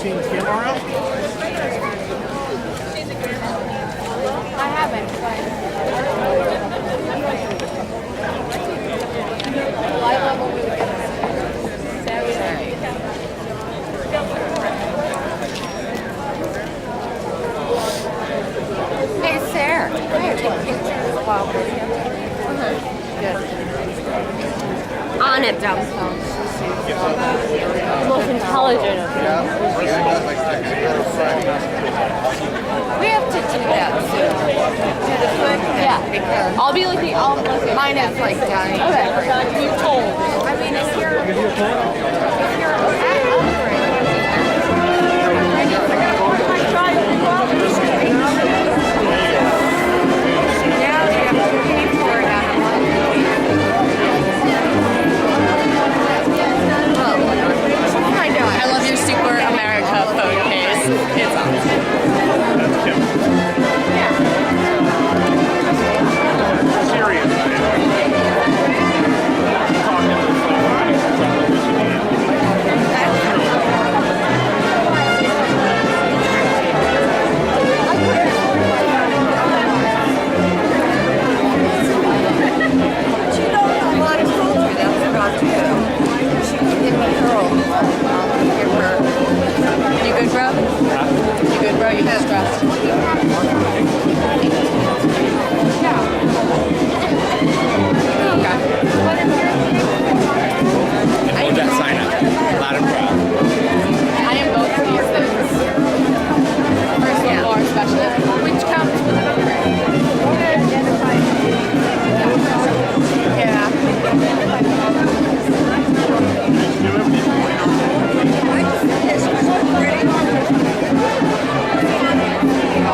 seen Kim around? I haven't, but I love when we would get Saturday. Hey, Sarah. Can you take pictures while we're together? Good. On it, dumb phone. Most intelligent of them. We have to do that soon. Do the foot thing. Yeah. Because I'll be like mine is like dying. Okay. You told. I mean, if you're at I love your Super America phone case. It's awesome. Serious. You good, bro? You good, bro? You good, stressed? I need that sign up. Loud and proud. I am both of these things. First one more specialist, which comes with an upgrade. Yeah.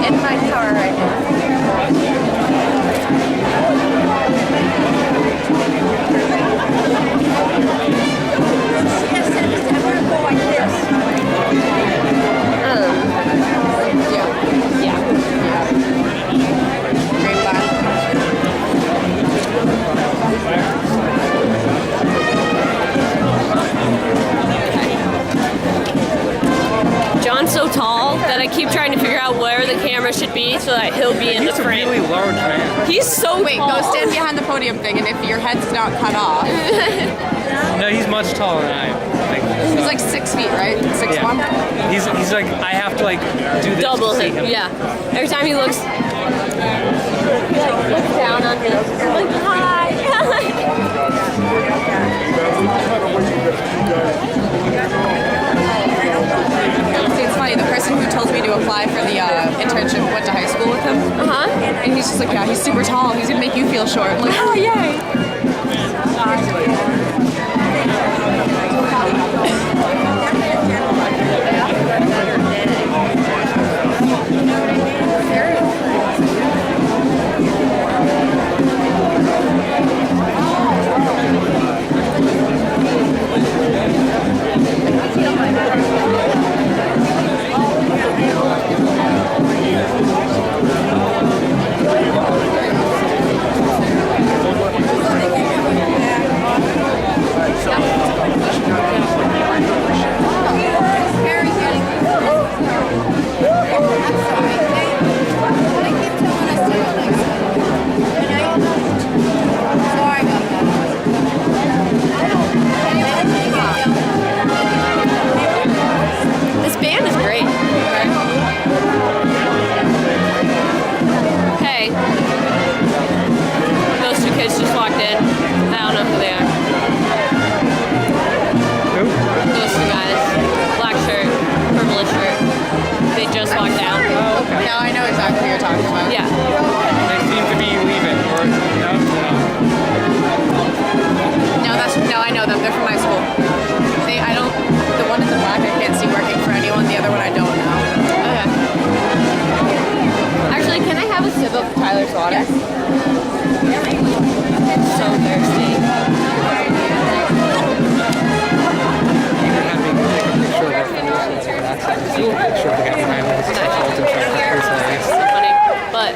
In my car right now. John's so tall that I keep trying to figure out where the camera should be so that he'll be in the frame. He's a really large man. He's so Wait, tall. go stand behind the podium thing, and if your head's not cut off, No, he's much taller than I am. he's like 6 feet, right? 6'1"? Yeah. He's like, I have to like do this Double to see him. him. Yeah. Every time he looks, he like looks down on me. Like, hi. See, it's funny, the person who told me to apply for the internship went to high school with him. And he's just like, yeah, he's super tall. He's gonna make you feel short. I'm like, oh, yay. This band is great. Hey, those two kids just walked in. I don't know who they are. Who? Those two guys, black shirt, purplish shirt. They just walked out. Oh, okay. Now I know exactly what you're talking about. Yeah. They seem to be leaving. Or no? No, I know them. They're from my school. I don't. The one in the black I can't see working for anyone. The other one I don't know. Okay. Actually, can I have a sip of Tyler's water? Yes. It's so thirsty. It's funny, but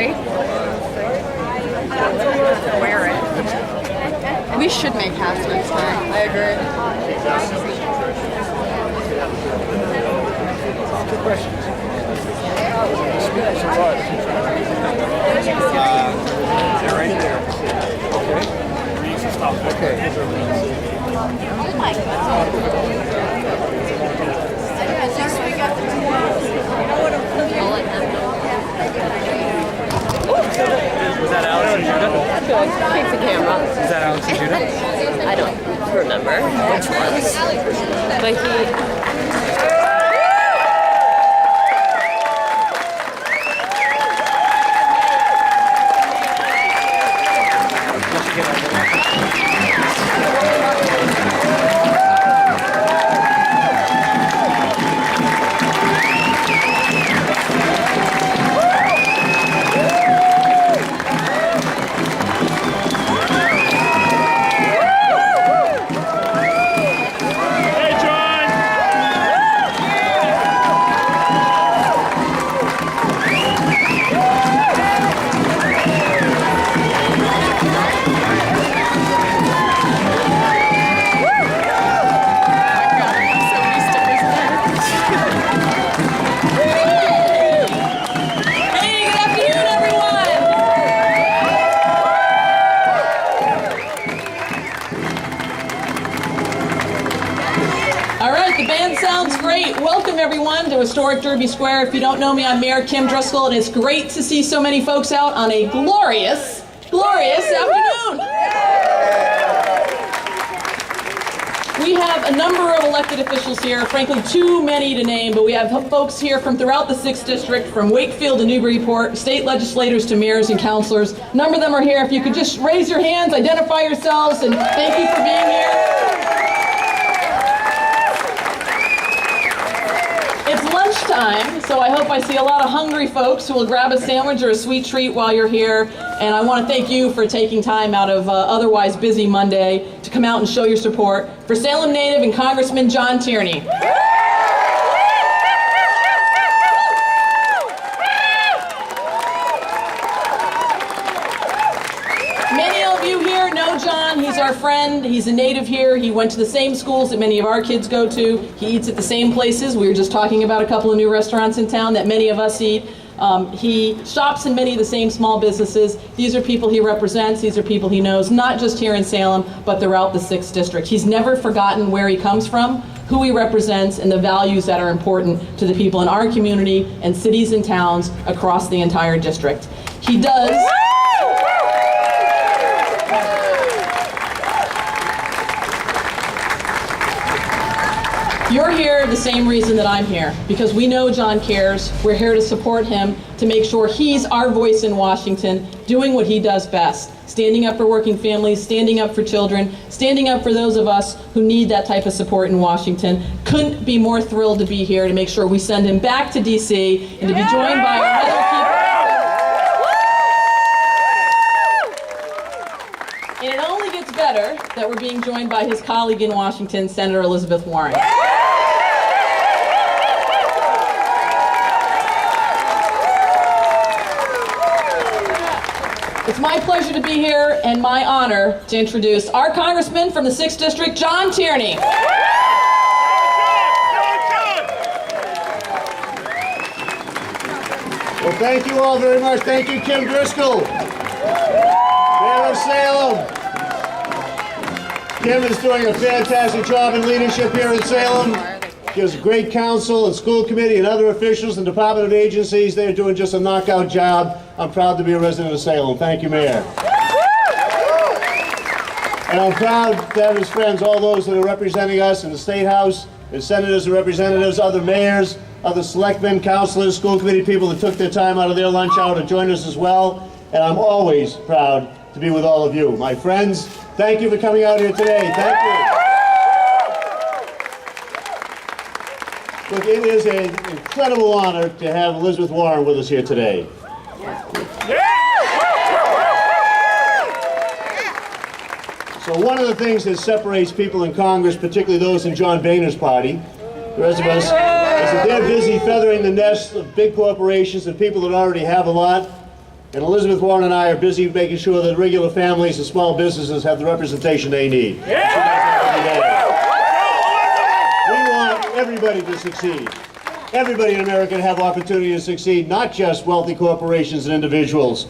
agree. Wear it. We should make hats next time. I agree. They're right there. Okay. Oh my God. At least we got the Was that Alex and Judah? Good. Keep the camera. Is that Alex and Judah? I don't remember which ones. But he... Everyone to historic Derby Square. If you don't know me, I'm Mayor Kim Driscoll, and it's great to see so many folks out on a glorious afternoon. We have a number of elected officials here, frankly too many to name, but we have folks here from throughout the 6th District, from Wakefield to Newburyport, state legislators to mayors and councilors. A number of them are here. If you could just raise your hands, identify yourselves, and thank you for being here. It's lunchtime, so I hope I see a lot of hungry folks who will grab a sandwich or a sweet treat while you're here. And I want to thank you for taking time out of otherwise busy Monday to come out and show your support for Salem native and Congressman John Tierney. Many of you here know John. He's our friend. He's a native here. He went to the same schools that many of our kids go to. He eats at the same places. We were just talking about a couple of new restaurants in town that many of us eat. He shops in many of the same small businesses. These are people he represents. These are people he knows, not just here in Salem, but throughout the 6th District. He's never forgotten where he comes from, who he represents, and the values that are important to the people in our community and cities and towns across the entire district. He does... You're here the same reason that I'm here, because we know John cares. We're here to support him, to make sure he's our voice in Washington, doing what he does best, standing up for working families, standing up for children, standing up for those of us who need that type of support in Washington. Couldn't be more thrilled to be here to make sure we send him back to D.C. and to be joined by our other people. And it only gets better that we're being joined by his colleague in Washington, Senator Elizabeth Warren. It's my pleasure to be here and my honor to introduce our Congressman from the 6th District, John Tierney. Well, thank you all very much. Thank you, Kim Driscoll, Mayor of Salem. Kim is doing a fantastic job in leadership here in Salem. She has great council and school committee and other officials and department and agencies. They're doing just a knockout job. I'm proud to be a resident of Salem. Thank you, Mayor. And I'm proud to have his friends, all those that are representing us in the State House, the senators and representatives, other mayors, other selectmen, councilors, school committee people that took their time out of their lunch hour to join us as well. And I'm always proud to be with all of you. My friends, thank you for coming out here today. Thank you. Look, it is an incredible honor to have Elizabeth Warren with us here today. So one of the things that separates people in Congress, particularly those in John Boehner's party, the rest of us, is that they're busy feathering the nest of big corporations and people that already have a lot. And Elizabeth Warren and I are busy making sure that regular families and small businesses have the representation they need. We want everybody to succeed. Everybody in America to have opportunity to succeed, not just wealthy corporations and individuals.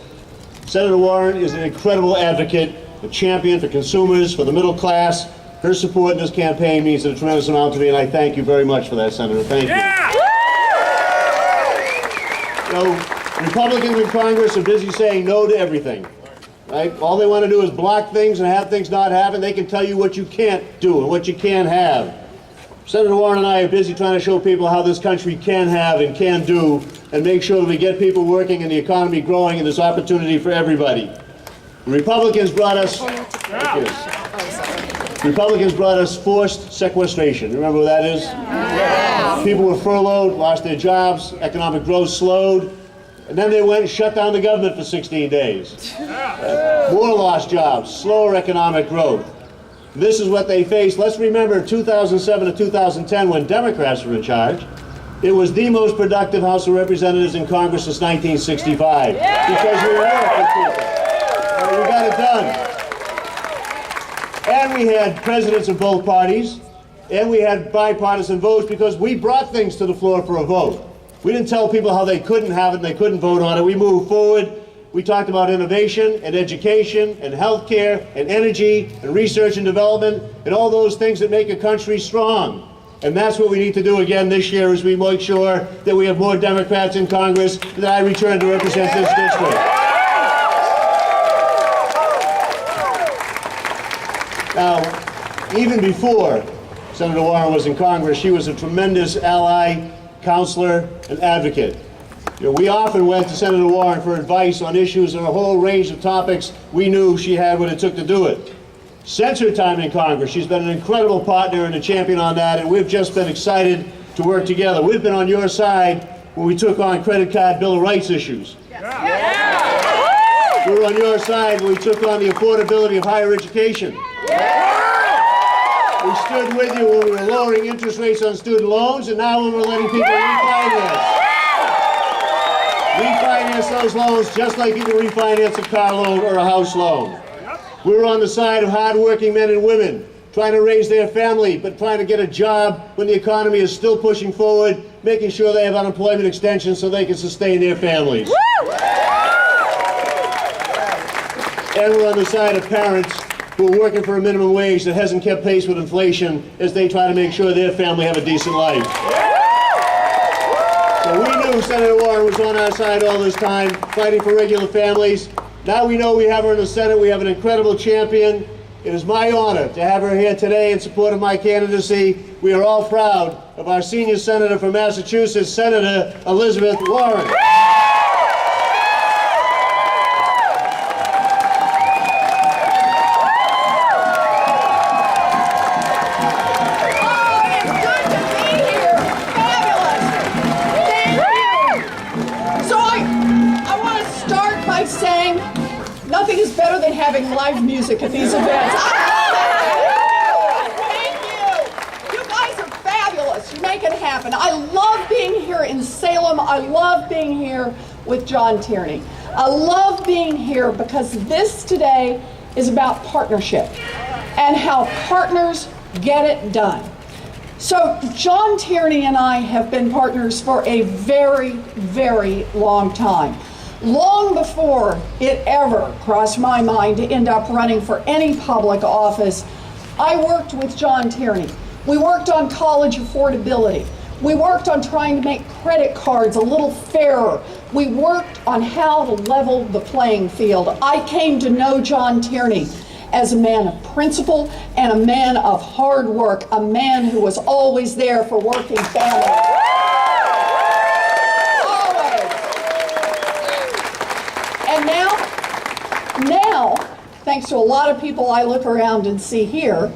Senator Warren is an incredible advocate, a champion for consumers, for the middle class. Her support in this campaign means a tremendous amount to me, and I thank you very much for that, Senator. Thank you. You know, Republicans in Congress are busy saying no to everything. Right? All they want to do is block things and have things not happen. They can tell you what you can't do and what you can't have. Senator Warren and I are busy trying to show people how this country can have and can do, and make sure that we get people working and the economy growing, and there's opportunity for everybody. Republicans brought us forced sequestration. Remember what that is? Yeah. People were furloughed, lost their jobs, economic growth slowed, and then they went and shut down the government for 16 days. More lost jobs, slower economic growth. This is what they faced. Let's remember 2007 to 2010, when Democrats were in charge. It was the most productive House of Representatives in Congress since 1965. Because we worked with people. And we got it done. And we had presidents of both parties. And we had bipartisan votes because we brought things to the floor for a vote. We didn't tell people how they couldn't have it and they couldn't vote on it. We moved forward. We talked about innovation and education and healthcare and energy and research and development and all those things that make a country strong. And that's what we need to do again this year, as we make sure that we have more Democrats in Congress, that I return to represent this district. Now, even before Senator Warren was in Congress, she was a tremendous ally, counselor, and advocate. You know, we often went to Senator Warren for advice on issues and a whole range of topics we knew she had what it took to do it. Since her time in Congress, she's been an incredible partner and a champion on that, and we've just been excited to work together. We've been on your side when we took on credit card Bill of Rights issues. We were on your side when we took on the affordability of higher education. We stood with you when we were lowering interest rates on student loans, and now when we're letting people refinance those loans just like you can refinance a car loan or a house loan. We're on the side of hardworking men and women trying to raise their family, but trying to get a job when the economy is still pushing forward, making sure they have unemployment extension so they can sustain their families. And we're on the side of parents who are working for a minimum wage that hasn't kept pace with inflation as they try to make sure their family have a decent life. So we knew Senator Warren was on our side all this time, fighting for regular families. Now we know we have her in the Senate. We have an incredible champion. It is my honor to have her here today in support of my candidacy. We are all proud of our senior senator from Massachusetts, Senator Elizabeth Warren. Nothing is better than having live music at these events. Thank you. You guys are fabulous. You make it happen. I love being here in Salem. I love being here with John Tierney. I love being here because this today is about partnership and how partners get it done. So John Tierney and I have been partners for a very, very long time. Long before it ever crossed my mind to end up running for any public office, I worked with John Tierney. We worked on college affordability. We worked on trying to make credit cards a little fairer. We worked on how to level the playing field. I came to know John Tierney as a man of principle and a man of hard work, a man who was always there for working families. And now, thanks to a lot of people I look around and see here,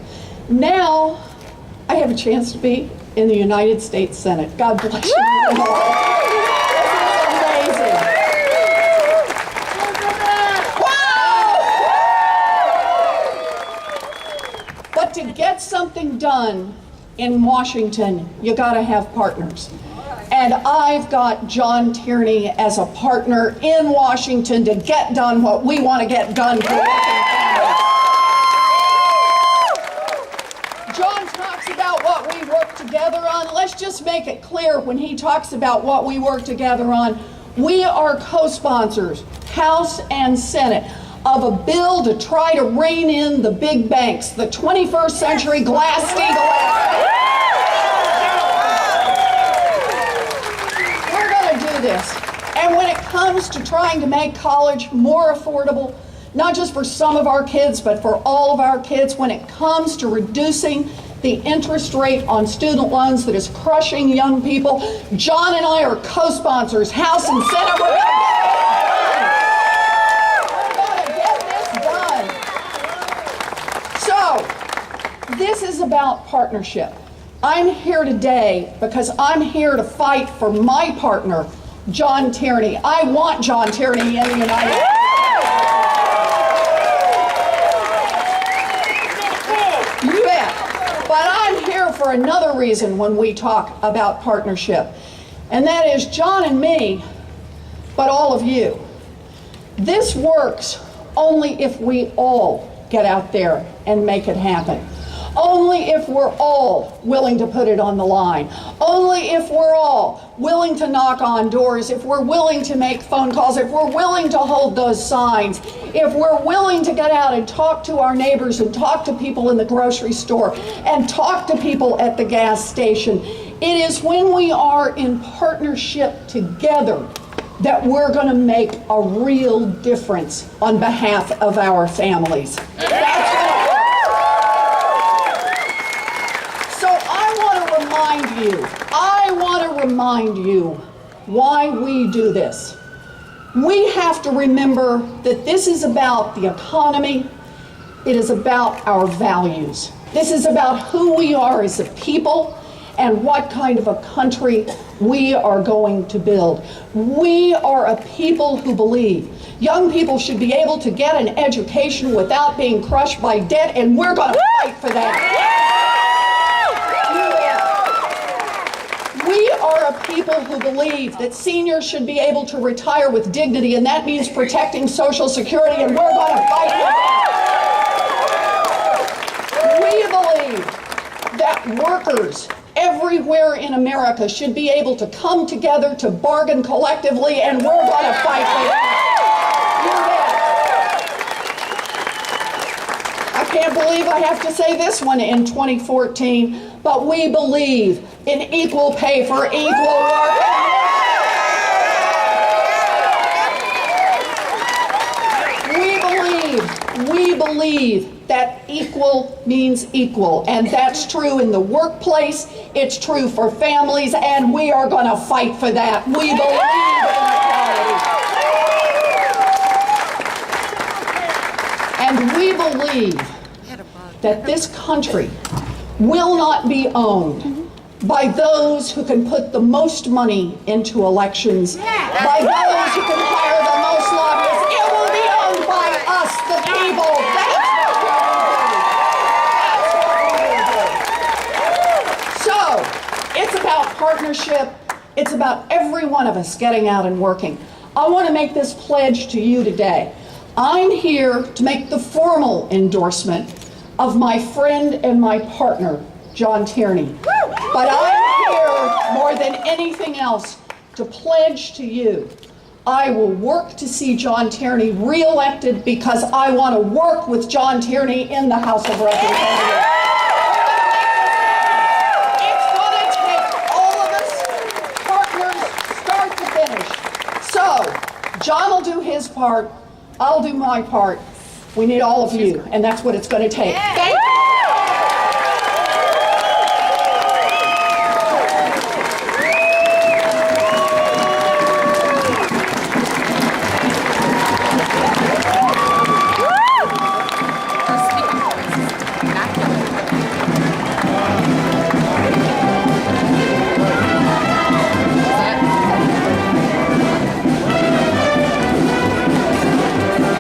now I have a chance to be in the United States Senate. God bless you all. This is amazing. Wow! But to get something done in Washington, you gotta have partners. And And I've got John Tierney as a partner in Washington to get done what we want to get done for working families. John talks about what we work together on. Let's just make it clear when he talks about what we work together on. We are co-sponsors, House and Senate, of a bill to try to rein in the big banks, the 21st century Glass-Steagall. We're going to do this. And when it comes to trying to make college more affordable, not just for some of our kids, but for all of our kids, when it comes to reducing the interest rate on student loans that is crushing young people, John and I are co-sponsors, House and Senate. We're going to get this done. So, this is about partnership. I'm here today because I'm here to fight for my partner, John Tierney. I want John Tierney in the United States. You bet. But I'm here for another reason when we talk about partnership. And that is John and me, but all of you. This works only if we all get out there and make it happen. Only if we're all willing to put it on the line. Only if we're all willing to knock on doors, if we're willing to make phone calls, if we're willing to hold those signs, if we're willing to get out and talk to our neighbors and talk to people in the grocery store and talk to people at the gas station. It is when we are in partnership together that we're going to make a real difference on behalf of our families. That's what I want to remind you why we do this. We have to remember that this is about the economy. It is about our values. This is about who we are as a people and what kind of a country we are going to build. We are a people who believe young people should be able to get an education without being crushed by debt, and we're going to fight for that. We are a people who believe that seniors should be able to retire with dignity, and that means protecting Social Security, and we're going to fight for that. We believe that workers everywhere in America should be able to come together to bargain collectively, and we're going to fight for that. I can't believe I have to say this one in 2014, but we believe in equal pay for equal work. We believe that equal means equal, and that's true in the workplace, it's true for families, and we are going to fight for that. We believe in equality. And we believe that this country will not be owned by those who can put the most money into elections, by those who can hire the most lobbyists. It will be owned by us, the people. That's what we will do. So, it's about partnership. It's about every one of us getting out and working. I want to make this pledge to you today. I'm here to make the formal endorsement of my friend and my partner, John Tierney. But I'm here more than anything else to pledge to you, I will work to see John Tierney reelected because I want to work with John Tierney in the House of Representatives. It's going to take all of us, partners, start to finish. So, John will do his part, I'll do my part. We need all of you, and that's what it's going to take. Thank you.